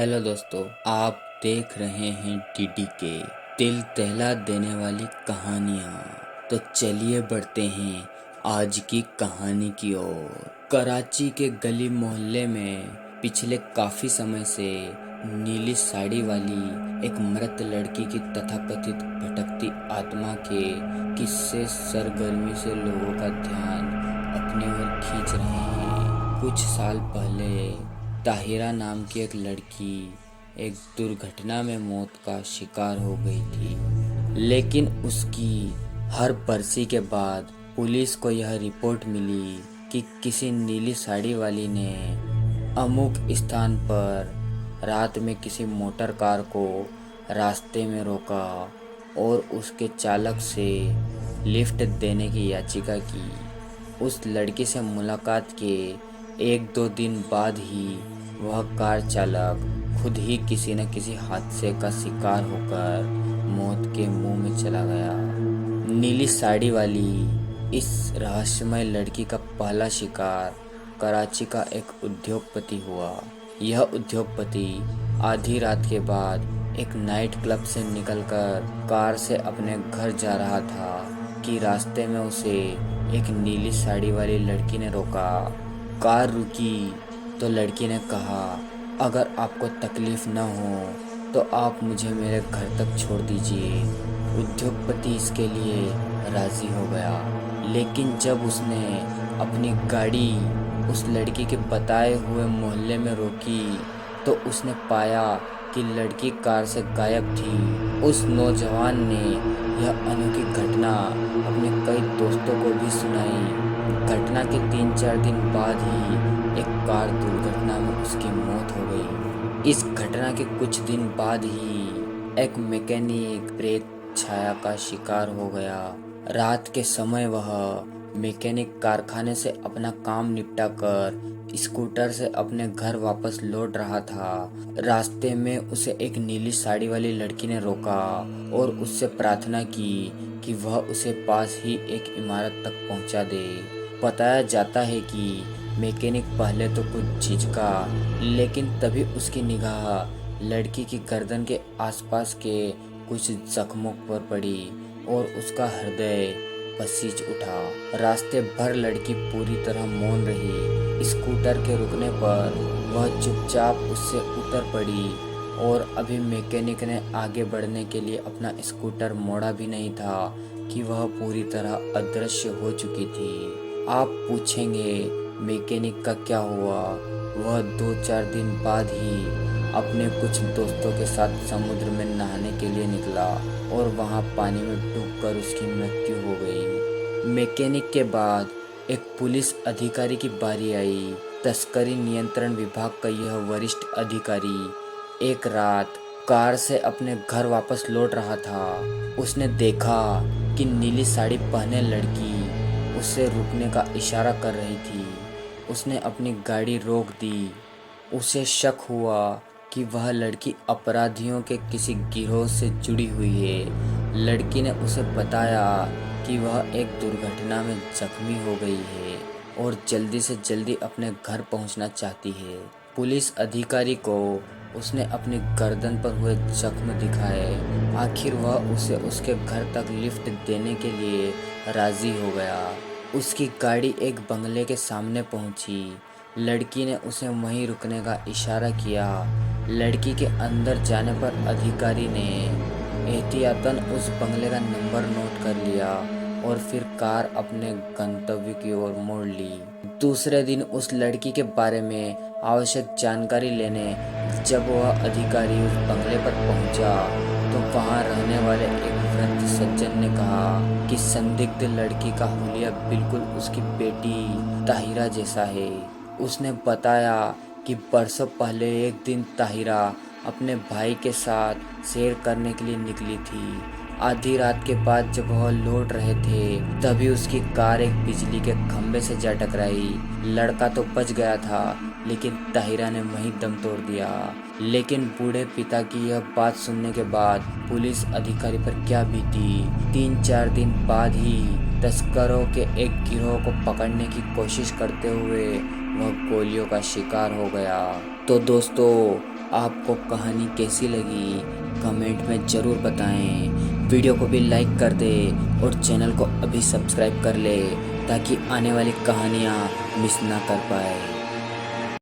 Hello दोस्तों, आप देख रहे हैं डीडी के दिल दहला देने वाली कहानियाँ। तो चलिए बढ़ते हैं आज की कहानी की ओर। कराची के गली मोहल्ले में पिछले काफ़ी समय से नीली साड़ी वाली एक मृत लड़की की तथाकथित भटकती आत्मा के किस्से सरगर्मी से लोगों का ध्यान अपनी ओर खींच रहे हैं। कुछ साल पहले ताहिरा नाम की एक लड़की एक दुर्घटना में मौत का शिकार हो गई थी, लेकिन उसकी हर बरसी के बाद पुलिस को यह रिपोर्ट मिली कि किसी नीली साड़ी वाली ने अमुक स्थान पर रात में किसी मोटर कार को रास्ते में रोका और उसके चालक से लिफ्ट देने की याचिका की। उस लड़की से मुलाकात के एक दो दिन बाद ही वह कार चालक खुद ही किसी न किसी हादसे का शिकार होकर मौत के मुंह में चला गया। नीली साड़ी वाली इस रहस्यमय लड़की का पहला शिकार कराची का एक उद्योगपति हुआ। यह उद्योगपति आधी रात के बाद एक नाइट क्लब से निकलकर कार से अपने घर जा रहा था कि रास्ते में उसे एक नीली साड़ी वाली लड़की ने रोका। कार रुकी तो लड़की ने कहा, अगर आपको तकलीफ़ न हो तो आप मुझे मेरे घर तक छोड़ दीजिए। उद्योगपति इसके लिए राज़ी हो गया, लेकिन जब उसने अपनी गाड़ी उस लड़की के बताए हुए मोहल्ले में रोकी तो उसने पाया कि लड़की कार से गायब थी। उस नौजवान ने यह अनोखी घटना अपने कई दोस्तों को भी सुनाई। घटना के 3-4 दिन बाद ही एक कार दुर्घटना में उसकी मौत हो गई। इस घटना के कुछ दिन बाद ही एक मैकेनिक प्रेत छाया का शिकार हो गया। रात के समय वह मैकेनिक कारखाने से अपना काम निपटाकर स्कूटर से अपने घर वापस लौट रहा था। रास्ते में उसे एक नीली साड़ी वाली लड़की ने रोका और उससे प्रार्थना की कि वह उसे पास ही एक इमारत तक पहुंचा दे। बताया जाता है कि मैकेनिक पहले तो कुछ झिझका, लेकिन तभी उसकी निगाह लड़की की गर्दन के आसपास के कुछ जख्मों पर पड़ी और उसका हृदय पसीज उठा। रास्ते भर लड़की पूरी तरह मौन रही। स्कूटर के रुकने पर वह चुपचाप उससे उतर पड़ी और अभी मैकेनिक ने आगे बढ़ने के लिए अपना स्कूटर मोड़ा भी नहीं था कि वह पूरी तरह अदृश्य हो चुकी थी। आप पूछेंगे मैकेनिक का क्या हुआ? वह 2-4 दिन बाद ही अपने कुछ दोस्तों के साथ समुद्र में नहाने के लिए निकला और वहां पानी में डूबकर उसकी मृत्यु हो गई। मैकेनिक के बाद एक पुलिस अधिकारी की बारी आई। तस्करी नियंत्रण विभाग का यह वरिष्ठ अधिकारी एक रात कार से अपने घर वापस लौट रहा था। उसने देखा कि नीली साड़ी पहने लड़की उसे रुकने का इशारा कर रही थी। उसने अपनी गाड़ी रोक दी। उसे शक हुआ कि वह लड़की अपराधियों के किसी गिरोह से जुड़ी हुई है। लड़की ने उसे बताया कि वह एक दुर्घटना में जख्मी हो गई है और जल्दी से जल्दी अपने घर पहुंचना चाहती है। पुलिस अधिकारी को उसने अपनी गर्दन पर हुए जख्म दिखाए। आखिर वह उसे उसके घर तक लिफ्ट देने के लिए राज़ी हो गया। उसकी गाड़ी एक बंगले के सामने पहुंची। लड़की ने उसे वहीं रुकने का इशारा किया। लड़की के अंदर जाने पर अधिकारी ने एहतियातन उस बंगले का नंबर नोट कर लिया और फिर कार अपने गंतव्य की ओर मोड़ ली। दूसरे दिन उस लड़की के बारे में आवश्यक जानकारी लेने जब वह अधिकारी उस बंगले पर पहुंचा तो वहां रहने वाले एक वृद्ध सज्जन ने कहा कि संदिग्ध लड़की का हुलिया बिल्कुल उसकी बेटी ताहिरा जैसा है। उसने बताया कि बरसों पहले एक दिन ताहिरा अपने भाई के साथ सैर करने के लिए निकली थी। आधी रात के बाद जब वह लौट रहे थे तभी उसकी कार एक बिजली के खंभे से जा टकराई। लड़का तो बच गया था, लेकिन ताहिरा ने वहीं दम तोड़ दिया। लेकिन बूढ़े पिता की यह बात सुनने के बाद पुलिस अधिकारी पर क्या बीती। 3-4 दिन बाद ही तस्करों के एक गिरोह को पकड़ने की कोशिश करते हुए वह गोलियों का शिकार हो गया। तो दोस्तों, आपको कहानी कैसी लगी कमेंट में ज़रूर बताएं। वीडियो को भी लाइक कर दे और चैनल को अभी सब्सक्राइब कर ले ताकि आने वाली कहानियाँ मिस ना कर पाए।